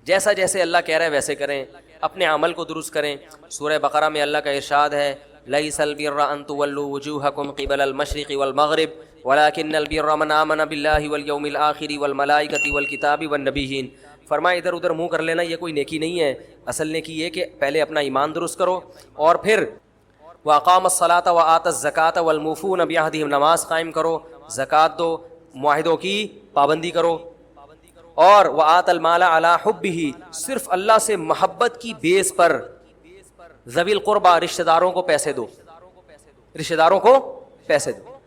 جیسا جیسے اللہ کہہ رہا ہے ویسے کریں، اپنے عمل کو درست کریں۔ سورہ بقرہ میں اللہ کا ارشاد ہے لیس البر ان تولوا وجوہکم قبل المشرق والمغرب ولکن البر من آمن باللہ والیوم الآخر والملائکۃ والکتاب والنبیین۔ فرمایا ادھر ادھر منہ کر لینا یہ کوئی نیکی نہیں ہے، اصل نیکی یہ کہ پہلے اپنا ایمان درست کرو اور پھر وَأَقَامَ الصَّلَاةَ وَآتَى الزَّكَاةَ وَالْمُوفُونَ بِعَهْدِهِمْ، نماز قائم کرو، زکوٰۃ دو، معاہدوں کی پابندی کرو، اور وَآتَى الْمَالَ عَلَىٰ حُبِّهِ، صرف اللہ سے محبت کی بیس پر ذوی القربہ رشتہ داروں کو پیسے دو، رشتہ داروں کو پیسے دو،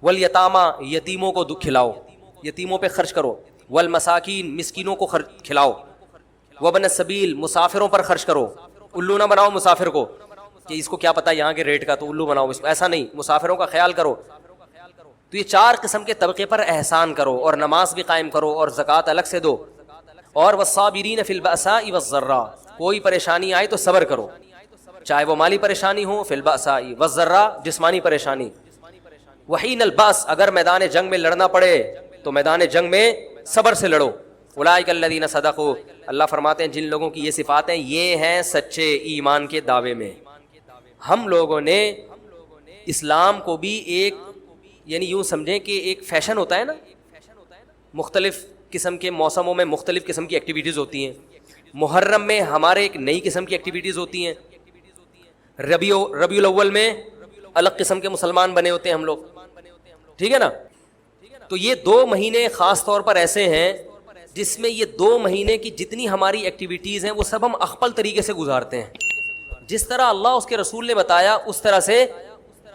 والیتامى یتیموں کو کھلاؤ، یتیموں پہ خرچ کرو، والمساکین مسکینوں کو کھلاؤ، وابن السبیل مسافروں پر خرچ کرو۔ الو نہ بناؤ مسافر کو کہ اس کو کیا پتا یہاں کے ریٹ کا تو الو بناؤ اس کو، ایسا نہیں، مسافروں کا خیال کرو۔ تو یہ 4 قسم کے طبقے پر احسان کرو، اور نماز بھی قائم کرو اور زکوٰۃ الگ سے دو، اور والصابرین فی البأساء والضراء، کوئی پریشانی آئے تو صبر کرو، چاہے وہ مالی پریشانی ہو، فی البأساء والضراء جسمانی پریشانی، وحین البأس اگر میدان جنگ میں لڑنا پڑے تو میدان جنگ میں صبر سے لڑو۔ اولئک الذین صدقوا، اللہ فرماتے ہیں جن لوگوں کی یہ صفات ہیں یہ ہیں سچے ایمان کے دعوے میں۔ ہم لوگوں نے اسلام کو بھی ایک، یعنی یوں سمجھیں کہ ایک فیشن ہوتا ہے نا، مختلف قسم کے موسموں میں مختلف قسم کی ایکٹیویٹیز ہوتی ہیں۔ محرم میں ہمارے ایک نئی قسم کی ایکٹیویٹیز ہوتی ہیں، ربیع الاول میں الگ قسم کے مسلمان بنے ہوتے ہیں ہم لوگ، ٹھیک ہے نا۔ تو یہ 2 مہینے خاص طور پر ایسے ہیں جس میں یہ 2 مہینے کی جتنی ہماری ایکٹیویٹیز ہیں وہ سب ہم اخپل طریقے سے گزارتے ہیں، جس طرح اللہ اس کے رسول نے بتایا اس طرح سے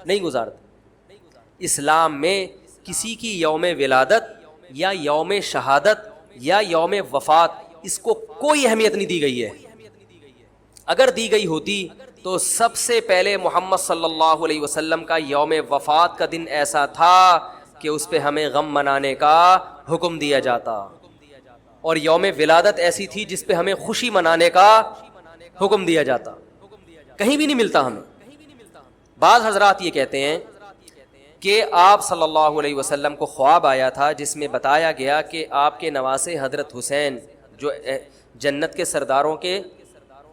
نہیں گزارتے۔ اسلام میں کسی کی یوم ولادت یا یوم شہادت یا یوم وفات اس کو کوئی اہمیت نہیں دی گئی ہے۔ اگر دی گئی ہوتی تو سب سے پہلے محمد صلی اللہ علیہ وسلم کا یوم وفات کا دن ایسا تھا کہ اس پہ ہمیں غم منانے کا حکم دیا جاتا، اور یوم ولادت ایسی تھی جس پہ ہمیں خوشی منانے کا حکم دیا جاتا۔ کہیں بھی نہیں ملتا ہمیں۔ بعض حضرات یہ کہتے ہیں کہ آپ صلی اللہ علیہ وسلم کو خواب آیا تھا جس میں بتایا گیا کہ آپ کے نواسے حضرت حسین جو جنت کے سرداروں کے،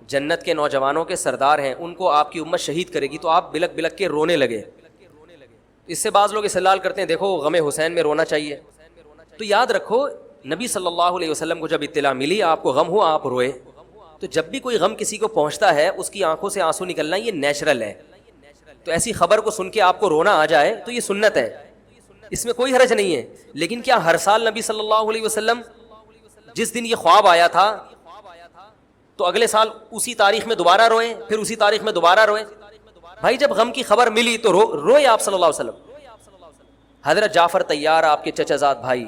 جنت کے نوجوانوں کے سردار ہیں، ان کو آپ کی امت شہید کرے گی، تو آپ بلک بلک کے رونے لگے۔ اس سے بعض لوگ استدلال کرتے ہیں دیکھو غم حسین میں رونا چاہیے، تو یاد رکھو نبی صلی اللہ علیہ وسلم کو جب اطلاع ملی آپ کو غم ہوا آپ روئے، تو جب بھی کوئی غم کسی کو پہنچتا ہے اس کی آنکھوں سے آنسو نکلنا یہ نیچرل ہے۔ تو ایسی خبر کو سن کے آپ کو رونا آ جائے تو یہ سنت ہے، اس میں کوئی حرج نہیں ہے۔ لیکن کیا ہر سال نبی صلی اللہ علیہ وسلم جس دن یہ خواب آیا تھا تو اگلے سال اسی تاریخ میں دوبارہ روئیں، پھر اسی تاریخ میں دوبارہ روئیں؟ بھائی جب غم کی خبر ملی تو روئے آپ صلی اللہ علیہ وسلم۔ حضرت جعفر طیار آپ کے چچا زاد بھائی،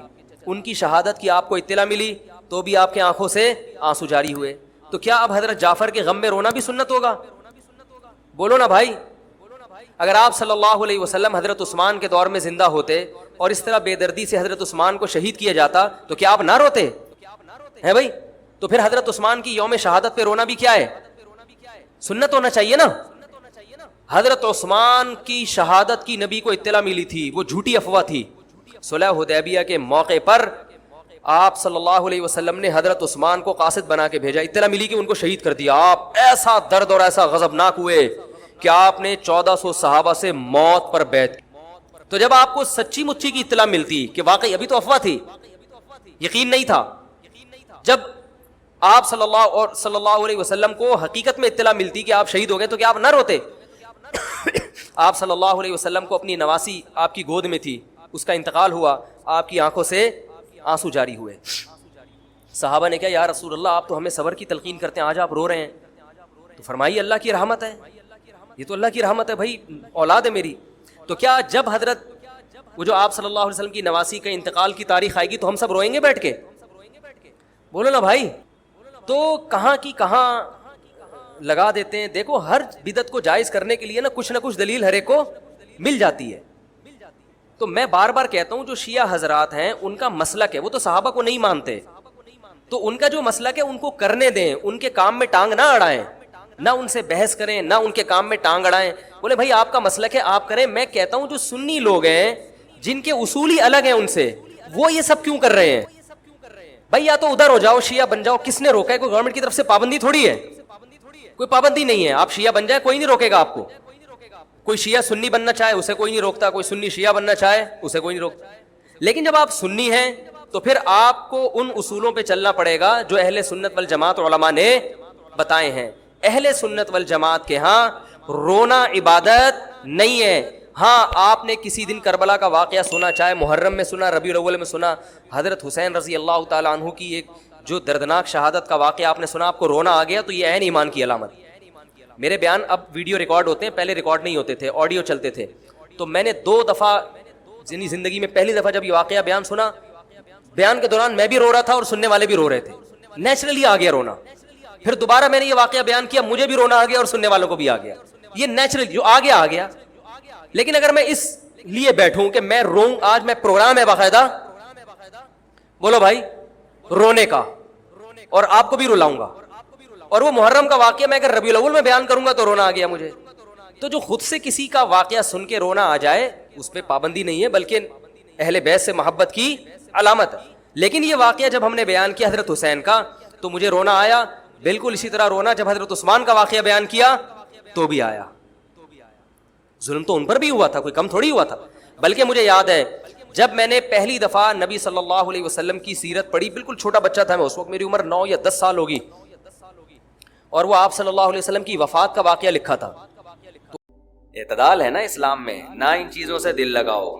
ان کی شہادت کی آپ کو اطلاع ملی تو بھی آپ کے آنکھوں سے آنسو جاری ہوئے، تو کیا اب حضرت جعفر کے غم میں رونا بھی سنت ہوگا؟ بولو نا بھائی۔ اگر آپ صلی اللہ علیہ وسلم حضرت عثمان کے دور میں زندہ ہوتے اور اس طرح بے دردی سے حضرت عثمان کو شہید کیا جاتا تو کیا آپ نہ روتے ہیں بھائی؟ تو پھر حضرت عثمان کی یوم شہادت پہ رونا بھی کیا ہے؟ سنت ہونا چاہیے نا۔ حضرت عثمان کی شہادت کی نبی کو اطلاع ملی تھی، وہ جھوٹی افواہ تھی۔ صلح حدیبیہ کے موقع پر آپ صلی اللہ علیہ وسلم نے حضرت عثمان کو قاصد بنا کے بھیجا، اطلاع ملی کہ ان کو شہید کر دیا۔ آپ ایسا درد اور ایسا غضبناک ہوئے کہ آپ نے 1400 صحابہ سے موت پر بیعت کی۔ تو جب آپ کو سچی مچی کی اطلاع ملتی کہ واقعی ابھی تو افواہ تھی، یقین نہیں تھا، جب آپ صلی اللہ علیہ وسلم کو حقیقت میں اطلاع ملتی کہ آپ شہید ہو گئے تو کیا آپ نہ روتے؟ آپ صلی اللہ علیہ وسلم کو اپنی نواسی آپ کی گود میں تھی، اس کا انتقال ہوا، آپ کی آنکھوں سے آنسو جاری ہوئے۔ صحابہ نے کہا یا رسول اللہ آپ تو ہمیں صبر کی تلقین کرتے ہیں، آج آپ رو رہے ہیں۔ تو فرمائی اللہ کی رحمت ہے، یہ تو اللہ کی رحمت ہے بھائی، اولاد ہے میری۔ تو کیا جب حضرت وہ جو آپ صلی اللہ علیہ وسلم کی نواسی کا انتقال کی تاریخ آئے گی تو ہم سب روئیں گے بیٹھ کے؟ بولو نا بھائی۔ تو کہاں کی کہاں لگا دیتے ہیں۔ دیکھو ہر بدعت کو جائز کرنے کے لیے نا کچھ دلیل ہر ایک کو مل جاتی ہے۔ تو میں بار بار کہتا ہوں جو شیعہ حضرات ہیں ان کا مسلک ہے، وہ تو صحابہ کو نہیں مانتے، تو ان کا جو مسلک ہے ان کو کرنے دیں، ان کے کام میں ٹانگ نہ اڑائیں، نہ ان سے بحث کریں، نہ ان کے کام میں ٹانگ اڑائیں۔ بولے بھائی آپ کا مسلک ہے آپ کریں۔ میں کہتا ہوں جو سنی لوگ ہیں جن کے اصول ہی الگ ہیں ان سے، وہ یہ سب کیوں کر رہے ہیں؟ بھائی یا تو ادھر ہو جاؤ شیعہ بن جاؤ, کس نے روکا ہے؟ کوئی گورنمنٹ کی طرف سے پابندی تھوڑی ہے, کوئی پابندی نہیں ہے. آپ شیعہ بن جائے کوئی نہیں روکے گا آپ کو. کوئی شیعہ سنی بننا چاہے اسے کوئی نہیں روکتا, کوئی سنی شیعہ بننا چاہے اسے کوئی نہیں روکتا. لیکن جب آپ سنی ہیں تو پھر آپ کو ان اصولوں پہ چلنا پڑے گا جو اہل سنت والجماعت علماء نے بتائے ہیں. اہل سنت والجماعت کے ہاں رونا عبادت نہیں ہے. ہاں آپ نے کسی دن کربلا کا واقعہ سنا, چاہے محرم میں سنا, ربیع الاول میں سنا, حضرت حسین رضی اللہ تعالیٰ عنہ کی ایک جو دردناک شہادت کا واقعہ آپ نے سنا, آپ کو رونا آ گیا, تو یہ عین ایمان کی علامت. میرے بیان اب ویڈیو ریکارڈ ہوتے ہیں, پہلے ریکارڈ نہیں ہوتے تھے, آڈیو چلتے تھے. تو میں نے 2 دفعہ زندگی میں پہلی دفعہ جب یہ واقعہ بیان سنا, بیان کے دوران میں بھی رو رہا تھا اور سننے والے بھی رو رہے تھے. نیچرلی آ گیا رونا. پھر دوبارہ میں نے یہ واقعہ بیان کیا, مجھے بھی رونا آ گیا اور سننے والوں کو بھی آ گیا. یہ نیچرل جو آ گیا آ گیا. لیکن اگر میں اس لیے بیٹھوں کہ میں روؤں, آج میں پروگرام ہے باقاعدہ, بولو بھائی, رونے کا, اور آپ کو بھی رلاؤں گا, اور وہ محرم کا واقعہ میں اگر ربیع الاول میں بیان کروں گا تو رونا آ گیا مجھے. تو جو خود سے کسی کا واقعہ سن کے رونا آ جائے اس پہ پابندی نہیں ہے, بلکہ اہل بیت سے محبت کی علامت ہے. لیکن یہ واقعہ جب ہم نے بیان کیا حضرت حسین کا تو مجھے رونا آیا. بالکل اسی طرح رونا جب حضرت عثمان کا واقعہ بیان کیا تو بھی آیا. ظلم تو ان پر بھی ہوا تھا, کوئی کم تھوڑی ہوا تھا. بلکہ مجھے یاد ہے جب میں نے پہلی دفعہ نبی صلی اللہ علیہ وسلم کی سیرت پڑھی, بالکل چھوٹا بچہ تھا میں اس وقت, میری عمر 9 یا 10 سال ہوگی, اور وہ آپ صلی اللہ علیہ وسلم کی وفات کا واقعہ لکھا تھا. اعتدال ہے نا اسلام میں, نہ ان چیزوں سے دل لگاؤ.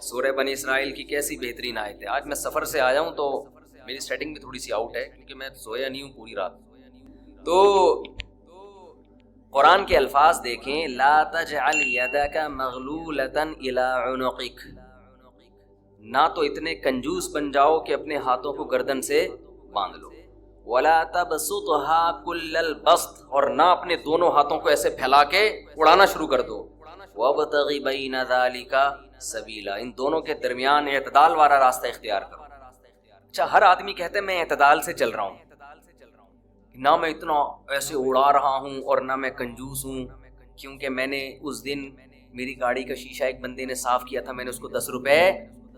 سورہ بنی اسرائیل کی کیسی بہترین آیت ہے. آج میں سفر سے آیا ہوں تو میری سیٹنگ بھی تھوڑی سی آؤٹ ہے کیونکہ میں سویا نہیں ہوں پوری رات. تو قرآن کے الفاظ دیکھیں, لا تجعل یدک مغلولۃ الی عنقک, نہ تو اتنے کنجوس بن جاؤ کہ اپنے ہاتھوں کو گردن سے باندھ لو, ولا تبسطها کل البسط, اور نہ اپنے دونوں ہاتھوں کو ایسے پھیلا کے اڑانا شروع کر دو, وابتغ بین ذلک سبیلا, ان دونوں کے درمیان اعتدال والا راستہ اختیار کرو. اچھا, ہر آدمی کہتے ہیں میں اعتدال سے چل رہا ہوں, نہ میں اتنا ایسے اڑا رہا ہوں اور نہ میں کنجوس ہوں, کیونکہ میں نے اس دن میری گاڑی کا شیشہ ایک بندے نے صاف کیا تھا, میں نے اس کو 10 روپے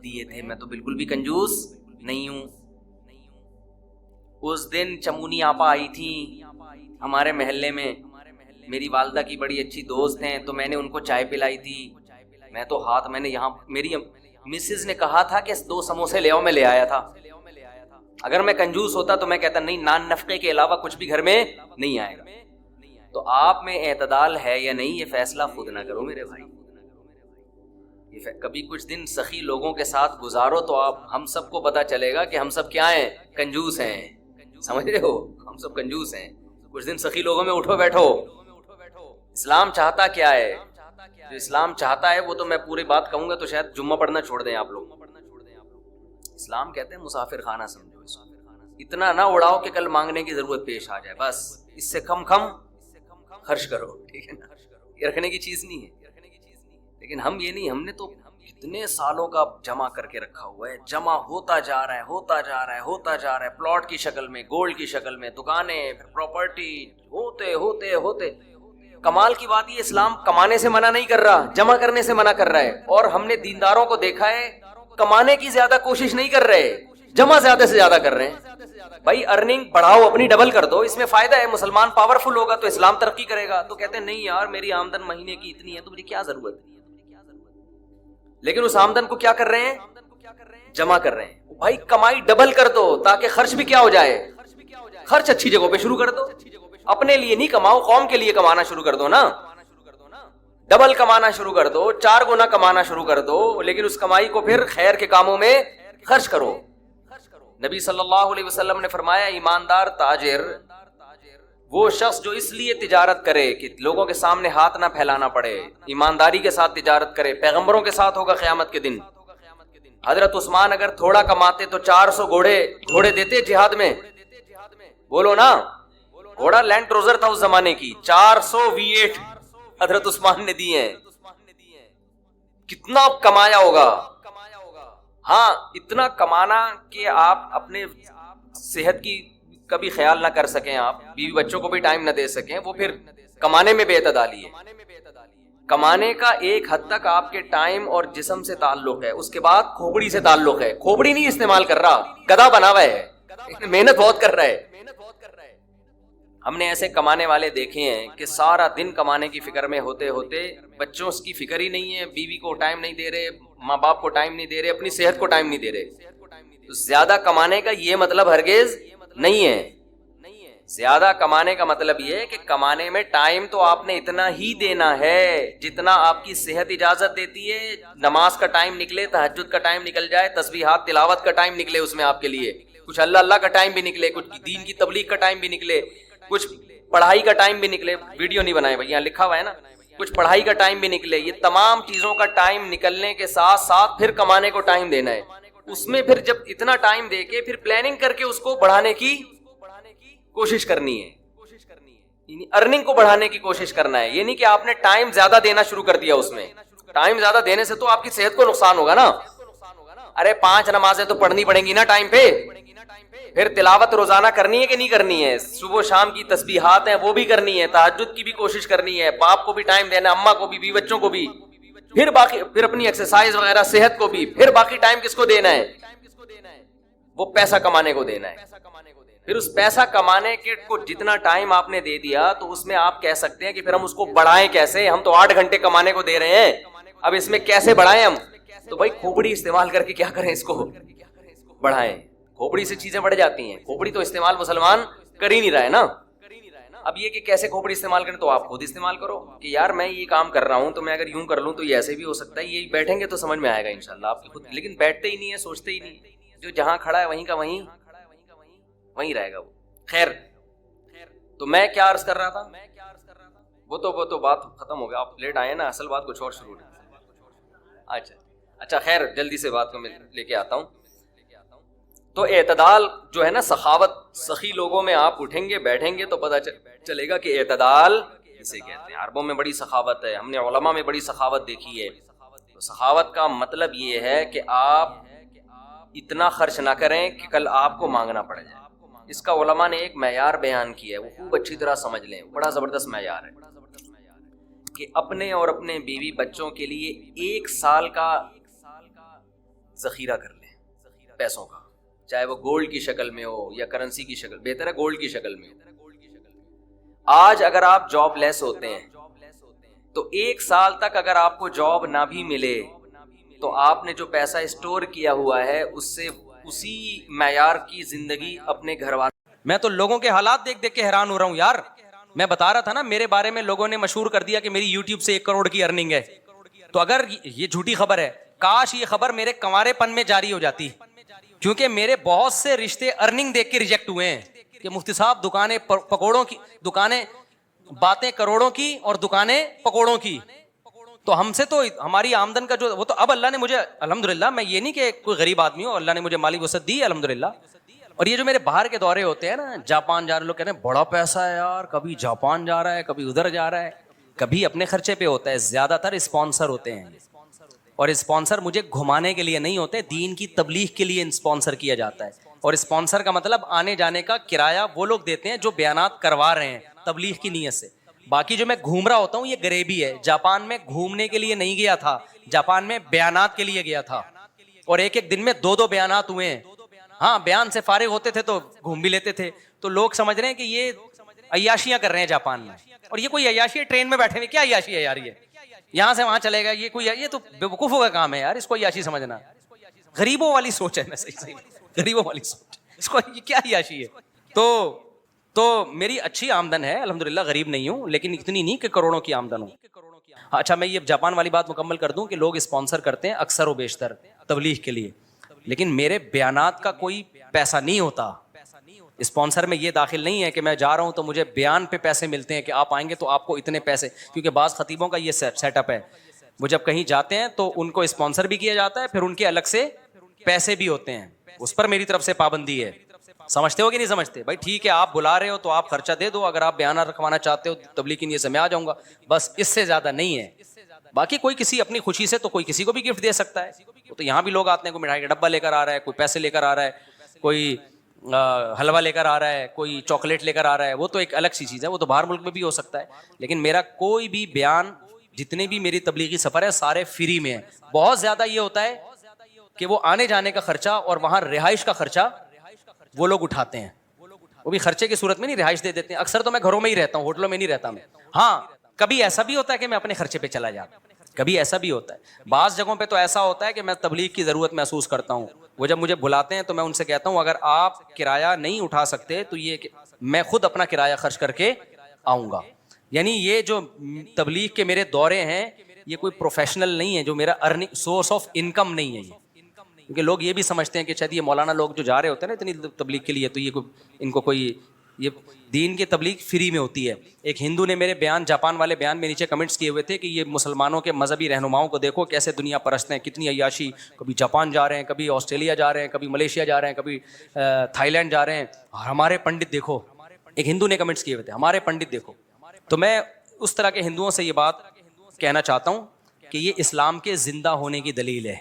دیے تھے, میں تو بالکل بھی کنجوس نہیں ہوں. اس دن چمونی آپا آئی تھی ہمارے محلے میں, میری والدہ کی بڑی اچھی دوست ہیں, تو میں نے ان کو چائے پلائی تھی. میں تو ہاتھ, میں نے یہاں, میری مسز نے کہا تھا کہ 2 سموسے لے آؤ, میں لے آیا تھا. اگر میں کنجوس ہوتا تو میں کہتا نہیں, نان نفقے کے علاوہ کچھ بھی گھر میں نہیں آئے گا. تو آپ میں اعتدال ہے یا نہیں یہ فیصلہ خود نہ کرو میرے بھائی. کبھی کچھ دن سخی لوگوں کے ساتھ گزارو تو آپ, ہم سب کو پتا چلے گا کہ ہم سب کیا ہیں, کنجوس ہیں. سمجھ رہے ہو, ہم سب کنجوس ہیں. کچھ دن سخی لوگوں میں اٹھو بیٹھو. اسلام چاہتا کیا ہے؟ جو اسلام چاہتا ہے وہ تو میں پوری بات کہوں گا تو شاید جمعہ پڑھنا چھوڑ دیں آپ لوگ. اسلام کہتے ہیں مسافر خانہ سمجھو اس کو, اتنا نہ اڑاؤ کہ کل مانگنے کی ضرورت پیش آ جائے, بس اس سے کم خرچ کرو, ٹھیک ہے نا. یہ رکھنے کی چیز نہیں ہے. لیکن ہم یہ نہیں, ہم نے تو کتنے سالوں کا جمع کر کے رکھا ہوا ہے, جمع ہوتا جا رہا ہے, ہوتا جا رہا ہے, ہوتا جا رہا ہے, پلاٹ کی شکل میں, گولڈ کی شکل میں, دکانیں, پھر پراپرٹی, ہوتے ہوتے ہوتے. کمال کی بات یہ, اسلام کمانے سے منع نہیں کر رہا, جمع کرنے سے منع کر رہا ہے. اور ہم نے دینداروں کو دیکھا ہے کمانے کی زیادہ کوشش نہیں کر رہے, جمع زیادہ سے زیادہ کر رہے ہیں. بھائی ارننگ بڑھاؤ, اپنی ڈبل کر دو, اس میں فائدہ ہے. مسلمان پاورفل ہوگا تو اسلام ترقی کرے گا. تو کہتے ہیں نہیں یار میری آمدن مہینے کی اتنی ہے تو مجھے کیا ضرورت ہے. لیکن اس آمدن کو کیا کر رہے ہیں, جمع کر رہے ہیں. بھائی کمائی ڈبل کر دو تاکہ خرچ بھی کیا ہو جائے, خرچ اچھی جگہوں پہ شروع کر دو. اپنے لیے نہیں کماؤ, قوم کے لیے کمانا شروع کر دو نا. ڈبل کمانا شروع کر دو, 4 گنا کمانا شروع کر دو, لیکن اس کمائی کو پھر خیر کے کاموں میں خرچ کرو. نبی صلی اللہ علیہ وسلم نے فرمایا ایماندار تاجر وہ شخص جو اس لیے تجارت کرے کہ لوگوں کے سامنے ہاتھ نہ پھیلانا پڑے, ایمانداری کے ساتھ تجارت کرے. پیغمبروں کے ساتھ ہوگا قیامت کے دن. حضرت عثمان اگر تھوڑا کماتے تو 400 گھوڑے دیتے جہاد میں, بولو نا. گھوڑا لینڈ کروزر تھا اس زمانے کی, 400 V8 حضرت عثمان نے دیے ہیں. کتنا کمایا ہوگا. ہاں اتنا کمانا کہ آپ اپنے صحت کی کبھی خیال نہ کر سکیں, آپ بیوی بچوں کو بھی ٹائم نہ دے سکیں, وہ پھر کمانے میں بے اعتدالی ہے. کمانے کا ایک حد تک آپ کے ٹائم اور جسم سے تعلق ہے, اس کے بعد کھوپڑی سے تعلق ہے. کھوپڑی نہیں استعمال کر رہا, گدھا بنا ہوا ہے, محنت بہت کر رہا ہے. ہم نے ایسے کمانے والے دیکھے ہیں کہ سارا دن کمانے کی فکر میں ہوتے ہوتے بچوں کی فکر ہی نہیں ہے, بیوی کو ٹائم نہیں دے رہے, ماں باپ کو ٹائم نہیں دے رہے, اپنی صحت کو ٹائم نہیں دے رہے. تو زیادہ کمانے کا یہ مطلب ہرگز نہیں ہے. زیادہ کمانے کا مطلب یہ ہے کہ کمانے میں ٹائم تو آپ نے اتنا ہی دینا ہے جتنا آپ کی صحت اجازت دیتی ہے. نماز کا ٹائم نکلے, تہجد کا ٹائم نکل جائے, تسبیحات تلاوت کا ٹائم نکلے اس میں آپ کے لیے, کچھ اللہ کا ٹائم بھی نکلے, کچھ دین کی تبلیغ کا ٹائم بھی نکلے, کچھ پڑھائی کا ٹائم بھی نکلے. ویڈیو نہیں بنائے بھائی, یہاں لکھا ہوا ہے نا, کچھ پڑھائی کا ٹائم بھی نکلے. یہ تمام چیزوں کا ٹائم نکلنے کے ساتھ ساتھ پھر کمانے کو ٹائم دینا ہے. اس میں پھر جب اتنا ٹائم دے کے پھر پلاننگ کر کے اس کو بڑھانے کی کوشش کرنی ہے, یعنی ارننگ کو بڑھانے کی کوشش کرنا ہے. یہ نہیں کہ آپ نے ٹائم زیادہ دینا شروع کر دیا. اس میں ٹائم زیادہ دینے سے تو آپ کی صحت کو نقصان ہوگا نا. ارے 5 نمازیں تو پڑھنی پڑیں گی نا ٹائم پہ, پھر تلاوت روزانہ کرنی ہے کہ نہیں کرنی ہے, صبح شام کی تسبیحات ہیں وہ بھی کرنی ہے, تہجد کی بھی کوشش کرنی ہے, باپ کو بھی ٹائم دینا, اماں کو بھی بچوں کو بھی, پھر باقی پھر اپنی ایکسرسائز وغیرہ صحت کو بھی, پھر باقی ٹائم کس کو دینا ہے, وہ پیسہ کمانے کو دینا ہے. پھر اس پیسہ کمانے کے کو جتنا ٹائم آپ نے دے دیا تو اس میں آپ کہہ سکتے ہیں کہ پھر ہم اس کو بڑھائیں کیسے, ہم تو 8 گھنٹے کمانے کو دے رہے ہیں, اب اس میں کیسے بڑھائیں ہم. تو بھائی کھوپڑی استعمال کر کے کیا کریں, اس کو بڑھائیں. کھوپڑی سے چیزیں بڑھ جاتی ہیں. کھوپڑی تو استعمال مسلمان کر ہی نہیں رہا ہے نا. اب یہ کہ کیسے کھوپڑی استعمال کریں, تو آپ خود استعمال کرو کہ یار میں یہ کام کر رہا ہوں تو میں اگر یوں کر لوں تو یہ ایسے بھی ہو سکتا ہے. یہ بیٹھیں گے تو سمجھ میں آئے گا انشاءاللہ آپ کی خود, لیکن بیٹھتے ہی نہیں ہے, سوچتے ہی نہیں. جو جہاں کھڑا ہے وہیں کا وہیں رہے گا وہ. خیر, تو میں کیا عرض کر رہا تھا, وہ تو بات ختم ہو گیا, آپ لیٹ آئے نا, اصل بات کچھ اور شروع ہے. اچھا خیر, جلدی سے بات کو میں لے کے آتا ہوں. تو اعتدال جو ہے نا, سخاوت, سخی لوگوں میں آپ اٹھیں گے بیٹھیں گے تو پتہ چلے گا کہ اعتدال اسے کہتے ہیں. عربوں میں بڑی سخاوت ہے, ہم نے علماء میں بڑی سخاوت دیکھی ہے. تو سخاوت کا مطلب یہ ہے کہ آپ اتنا خرچ نہ کریں کہ کل آپ کو مانگنا پڑ جائے. اس کا علماء نے ایک معیار بیان کیا ہے, وہ خوب اچھی طرح سمجھ لیں, بڑا زبردست معیار ہے کہ اپنے اور اپنے بیوی بچوں کے لیے 1 سال کا ذخیرہ کر لیں پیسوں کا, چاہے وہ گولڈ کی شکل میں ہو یا کرنسی کی شکل, بہتر ہے گولڈ کی شکل میں. آج اگر آپ جاب لیس ہوتے ہیں تو 1 سال تک اگر آپ کو جاب نہ بھی ملے تو آپ نے جو پیسہ اسٹور کیا ہوا ہے اس سے اسی معیار کی زندگی اپنے گھر والوں. میں تو لوگوں کے حالات دیکھ دیکھ کے حیران ہو رہا ہوں یار. میں بتا رہا تھا نا, میرے بارے میں لوگوں نے مشہور کر دیا کہ میری یوٹیوب سے 1 کروڑ کی ارننگ ہے. تو اگر یہ جھوٹی خبر ہے, کاش یہ خبر میرے کنوارے پن میں جاری ہو جاتی, کیونکہ میرے بہت سے رشتے ارننگ دیکھ کے ریجیکٹ ہوئے ہیں کہ مفتی صاحب دکانیں پکوڑوں کی, دکانیں باتیں کروڑوں کی اور دکانیں پکوڑوں کی. تو ہم سے تو ہماری آمدن کا جو وہ, تو اب اللہ نے مجھے الحمدللہ, میں یہ نہیں کہ کوئی غریب آدمی ہوں, اللہ نے مجھے مالی وسعت دی ہے الحمدللہ. اور یہ جو میرے باہر کے دورے ہوتے ہیں نا, جاپان جا رہے لوگ کہتے ہیں بڑا پیسہ ہے یار, کبھی جاپان جا رہا ہے کبھی ادھر جا رہا ہے, کبھی اپنے خرچے پہ ہوتا ہے. زیادہ تر اسپانسر ہوتے ہیں, اور اسپانسر مجھے گھمانے کے لیے نہیں ہوتے, دین کی تبلیغ کے لیے اسپانسر کیا جاتا ہے. اور اسپانسر کا مطلب آنے جانے کا کرایہ وہ لوگ دیتے ہیں جو بیانات کروا رہے ہیں تبلیغ کی نیت سے. باقی جو میں گھوم رہا ہوتا ہوں یہ غریبی ہے. جاپان میں گھومنے کے لیے نہیں گیا تھا, جاپان میں بیانات کے لیے گیا تھا, اور ایک دن میں 2 بیانات ہوئے ہیں. ہاں, بیان سے فارغ ہوتے تھے تو گھوم بھی لیتے تھے. تو لوگ سمجھ رہے ہیں کہ یہ عیاشیاں کر رہے ہیں جاپان میں, اور یہ کوئی عیاشی ہے ٹرین میں بیٹھے ہوئے, کیا عیاشی ہے یار, یہ یہاں سے وہاں چلے گا, یہ تو بیوقوفوں کا کام ہے یار, اس کو عیاشی سمجھنا. غریبوں والی سوچ ہے, میں صحیح غریبوں والی سوچ, اس کو یہ کیا عیاشی ہے. تو میری اچھی آمدن ہے الحمدللہ, غریب نہیں ہوں, لیکن اتنی نہیں کہ کروڑوں کی آمدن ہو. اچھا, میں یہ جاپان والی بات مکمل کر دوں کہ لوگ اسپانسر کرتے ہیں اکثر و بیشتر تبلیغ کے لیے, لیکن میرے بیانات کا کوئی پیسہ نہیں ہوتا. اسپانسر میں یہ داخل نہیں ہے کہ میں جا رہا ہوں تو مجھے بیان پہ پیسے ملتے ہیں کہ آپ آئیں گے تو آپ کو اتنے پیسے, کیونکہ بعض خطیبوں کا یہ سیٹ اپ ہے, وہ جب کہیں جاتے ہیں تو ان کو اسپانسر بھی کیا جاتا ہے, پھر ان کے الگ سے پیسے بھی ہوتے ہیں. اس پر میری طرف سے پابندی ہے. سمجھتے ہو کہ نہیں سمجھتے؟ بھائی ٹھیک ہے, آپ بلا رہے ہو تو آپ خرچہ دے دو, اگر آپ بیانات رکھوانا چاہتے ہو تبلیغ کی نیت سے میں آ جاؤں گا, بس اس سے زیادہ نہیں ہے. باقی کوئی کسی اپنی خوشی سے تو کوئی کسی کو بھی گفٹ دے سکتا ہے. تو یہاں بھی لوگ آتے ہیں, کوئی مٹھائی کا ڈبہ لے کر آ رہا ہے, کوئی پیسے لے کر آ رہا ہے, کوئی حلوہ لے کر آ رہا ہے, کوئی چاکلیٹ لے کر آ رہا ہے, وہ تو ایک الگ سی چیز ہے, وہ تو باہر ملک میں بھی ہو سکتا ہے. لیکن میرا کوئی بھی بیان جتنے بھی میری تبلیغی سفر ہے سارے فری میں ہیں. بہت زیادہ یہ ہوتا ہے کہ وہ آنے جانے کا خرچہ اور وہاں رہائش کا خرچہ وہ لوگ اٹھاتے ہیں, وہ بھی خرچے کی صورت میں نہیں, رہائش دے دیتے ہیں. اکثر تو میں گھروں میں ہی رہتا ہوں, ہوٹلوں میں نہیں رہتا میں. ہاں کبھی ایسا بھی ہوتا ہے کہ میں اپنے خرچے پہ چلا جاتا ہوں, کبھی ایسا بھی ہوتا ہے. بعض جگہوں پہ تو ایسا ہوتا ہے کہ میں تبلیغ کی ضرورت محسوس کرتا ہوں, وہ جب مجھے بلاتے ہیں تو میں ان سے کہتا ہوں اگر آپ کرایہ نہیں اٹھا سکتے تو یہ کہ میں خود اپنا کرایہ خرچ کر کے آؤں گا. یعنی یہ جو تبلیغ کے میرے دورے ہیں یہ کوئی پروفیشنل نہیں ہے, جو میرا ارننگ سورس آف انکم نہیں ہے یہ. کیونکہ لوگ یہ بھی سمجھتے ہیں کہ شاید یہ مولانا لوگ جو جا رہے ہوتے ہیں نا اتنی تبلیغ کے لیے تو یہ ان کو کوئی یہ دین کی تبلیغ فری میں ہوتی ہے. ایک ہندو نے میرے بیان, جاپان والے بیان میں نیچے کمنٹس کیے ہوئے تھے کہ یہ مسلمانوں کے مذہبی رہنماؤں کو دیکھو کیسے دنیا پرست ہیں, کتنی عیاشی, کبھی جاپان جا رہے ہیں, کبھی آسٹریلیا جا رہے ہیں, کبھی ملیشیا جا رہے ہیں, کبھی تھائی لینڈ جا رہے ہیں, اور ہمارے پنڈت دیکھو. ایک ہندو نے کمنٹس کیے ہوئے تھے ہمارے پنڈت دیکھو. تو میں اس طرح کے ہندوؤں سے یہ بات کہنا چاہتا ہوں کہ یہ اسلام کے زندہ ہونے کی دلیل ہے.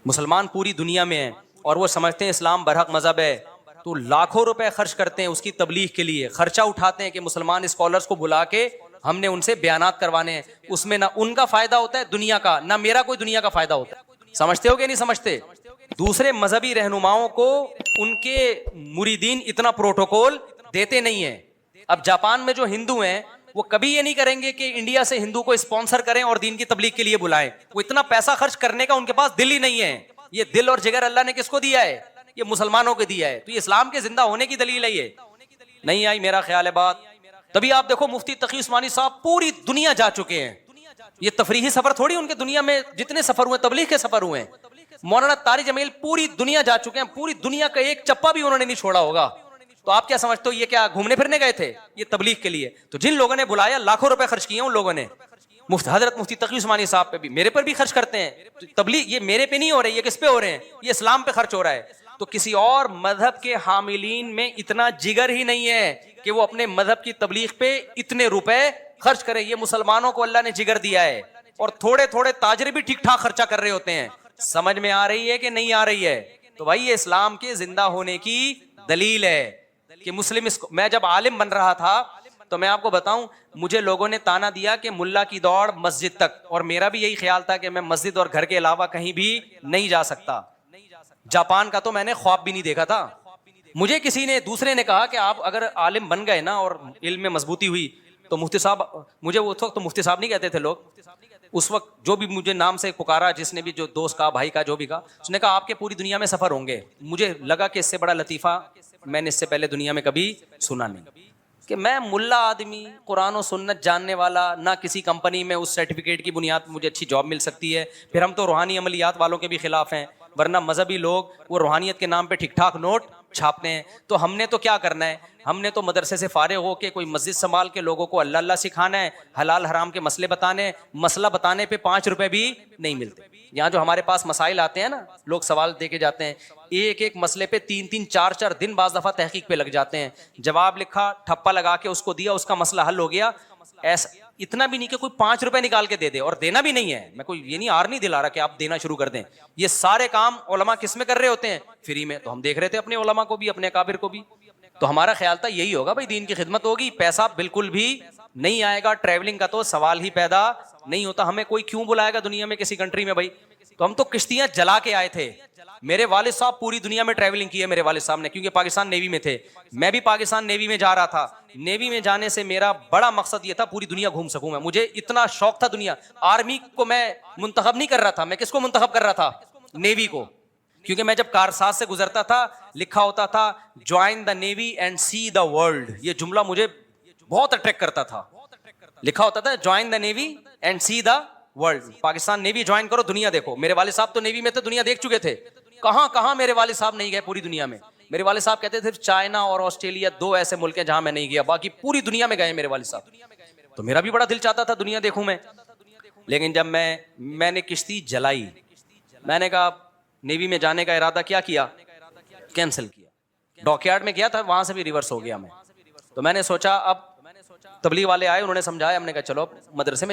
مسلمان پوری دنیا میں ہیں اور وہ سمجھتے ہیں اسلام برحق مذہب ہے, تو لاکھوں روپے خرچ کرتے ہیں اس کی تبلیغ کے لیے, خرچہ اٹھاتے ہیں کہ مسلمان اسکالرس کو بلا کے ہم نے ان سے بیانات کروانے ہیں. اس میں نہ ان کا فائدہ ہوتا ہے دنیا کا, نہ میرا کوئی دنیا کا فائدہ ہوتا ہے. سمجھتے ہو کہ نہیں سمجھتے؟ دوسرے مذہبی رہنماؤں کو ان کے مریدین اتنا پروٹوکول دیتے نہیں ہیں. اب جاپان میں جو ہندو ہیں وہ کبھی یہ نہیں کریں گے کہ انڈیا سے ہندو کو اسپانسر کریں اور دین کی تبلیغ کے لیے بلائیں. وہ اتنا پیسہ خرچ کرنے کا ان کے پاس دل ہی نہیں ہے. یہ دل اور جگر اللہ نے کس کو دیا ہے؟ یہ مسلمانوں کو دیا ہے. تو یہ اسلام کے زندہ ہونے کی دلیل ہے. یہ نہیں آئی میرا خیال ہے بات. تبھی آپ دیکھو مفتی تقی عثمانی صاحب پوری دنیا جا چکے ہیں. یہ تفریحی سفر تھوڑی, ان کے دنیا میں جتنے سفر ہوئے تبلیغ کے سفر ہوئے ہیں. مولانا طارق جمیل پوری دنیا جا چکے ہیں, پوری دنیا کا ایک چپا بھی انہوں نے نہیں چھوڑا ہوگا. تو آپ کیا سمجھتے ہو یہ کیا گھومنے پھرنے گئے تھے؟ یہ تبلیغ کے لیے. تو جن لوگوں نے بلایا لاکھوں روپے خرچ کیے ان لوگوں نے, حضرت مفتی تقی عثمانی صاحب پہ بھی, میرے پر بھی خرچ کرتے ہیں. تبلیغ یہ میرے پہ نہیں ہو رہی, یہ کس پہ ہو رہے ہیں؟ یہ اسلام پہ خرچ ہو رہا ہے. تو کسی اور مذہب کے حاملین میں اتنا جگر ہی نہیں ہے کہ وہ اپنے مذہب کی تبلیغ پہ اتنے روپے خرچ کریں. یہ مسلمانوں کو اللہ نے جگر دیا ہے, اور تھوڑے تھوڑے تاجر بھی ٹھیک ٹھاک خرچہ کر رہے ہوتے ہیں. سمجھ میں آ رہی ہے کہ نہیں آ رہی ہے؟ تو بھائی یہ اسلام کے زندہ ہونے کی دلیل ہے کہ مسلم. میں جب عالم بن رہا تھا تو میں آپ کو بتاؤں مجھے لوگوں نے تانا دیا کہ ملا کی دوڑ مسجد تک, اور میرا بھی یہی خیال تھا کہ میں مسجد اور گھر کے علاوہ کہیں بھی نہیں جا سکتا. جاپان کا تو میں نے خواب بھی نہیں دیکھا تھا. مجھے کسی نے دوسرے نے کہا کہ آپ اگر عالم بن گئے نا اور علم میں مضبوطی ہوئی تو مفتی صاحب, مجھے اس وقت تو مفتی صاحب نہیں کہتے تھے لوگ, اس وقت جو بھی مجھے نام سے پکارا, جس نے بھی, جو دوست کا, بھائی کا, جو بھی کہا, اس نے کہا آپ کے پوری دنیا میں سفر ہوں گے. مجھے لگا کہ اس سے بڑا لطیفہ میں نے اس سے پہلے دنیا میں کبھی سنا نہیں, کہ میں ملا آدمی, قرآن و سنت جاننے والا, نہ کسی کمپنی میں اس سرٹیفکیٹ کی بنیاد پہ مجھے اچھی جاب مل سکتی ہے. پھر ہم تو روحانی عملیات والوں کے بھی خلاف ہیں, ورنہ مذہبی لوگ وہ روحانیت کے نام پہ ٹھیک ٹھاک نوٹ چھاپتے ہیں. تو ہم نے تو کیا کرنا ہے, ہم نے تو مدرسے سے فارغ ہو کے کوئی مسجد سنبھال کے لوگوں کو اللہ اللہ سکھانا ہے, حلال حرام کے مسئلے بتانے. مسئلہ بتانے پہ 5 روپے بھی نہیں ملتے. یہاں جو ہمارے پاس مسائل آتے ہیں نا, لوگ سوال دے کے جاتے ہیں, ایک ایک مسئلے پہ 3-3 4-4 دن بعض دفعہ تحقیق پہ لگ جاتے ہیں. جواب لکھا, ٹھپا لگا کے اس کو دیا, اس کا مسئلہ حل ہو گیا. ایسا اتنا بھی نہیں کہ کوئی 5 روپے نکال کے دے دے, اور دینا بھی نہیں ہے. میں کوئی یہ نہیں آر نہیں دلا رہا کہ آپ دینا شروع کر دیں. یہ سارے کام علماء کس میں کر رہے ہوتے ہیں؟ فری میں. تو ہم دیکھ رہے تھے اپنے علماء کو بھی, اپنے اکابر کو بھی. تو ہمارا خیال تھا یہی ہوگا بھائی, دین کی خدمت ہوگی, پیسہ بالکل بھی نہیں آئے گا. ٹریولنگ کا تو سوال ہی پیدا نہیں ہوتا. ہمیں کوئی کیوں بلائے گا دنیا میں کسی کنٹری میں بھائی؟ تو ہم تو کشتیاں جلا کے آئے تھے. میرے والد صاحب پوری دنیا میں ٹریولنگ کی ہے میرے والد صاحب نے, کیونکہ پاکستان نیوی میں تھے. میں بھی پاکستان نیوی میں جا رہا تھا. نیوی میں جانے سے میرا بڑا مقصد یہ تھا پوری دنیا گھوم سکوں میں. مجھے اتنا شوق تھا دنیا. آرمی کو میں منتخب نہیں کر رہا تھا, میں کس کو منتخب کر رہا تھا؟ نیوی کو. کیونکہ میں جب کارساز سے گزرتا تھا لکھا ہوتا تھا join the navy and see the world. یہ جملہ مجھے بہت اٹریکٹ کرتا تھا. لکھا ہوتا تھا join the navy and see the world. Pakistan navy join کرو, دنیا دیکھو. میرے والد صاحب تو نیوی میں تھے, دنیا دیکھ چکے تھے. کہاں کہاں میرے والد صاحب نہیں گئے پوری دنیا میں. میرے والد صاحب کہتے تھے چائنا اور آسٹریلیا 2 ایسے ملک ہیں جہاں میں نہیں گیا, باقی پوری دنیا میں گئے میرے والد صاحب. تو میرا بھی بڑا دل چاہتا تھا دنیا دیکھوں میں. لیکن جب میں نے کشتی جلائی, میں نے کہا نیوی میں جانے کا ارادہ کیا کینسل کیا. ڈاک یارڈ میں گیا تھا, وہاں سے بھی ریورس ہو گیا میں. تو میں نے سوچا اب تبلیغ والے آئے, انہوں نے سمجھایا, ہم نے کہا چلو مدرسے میں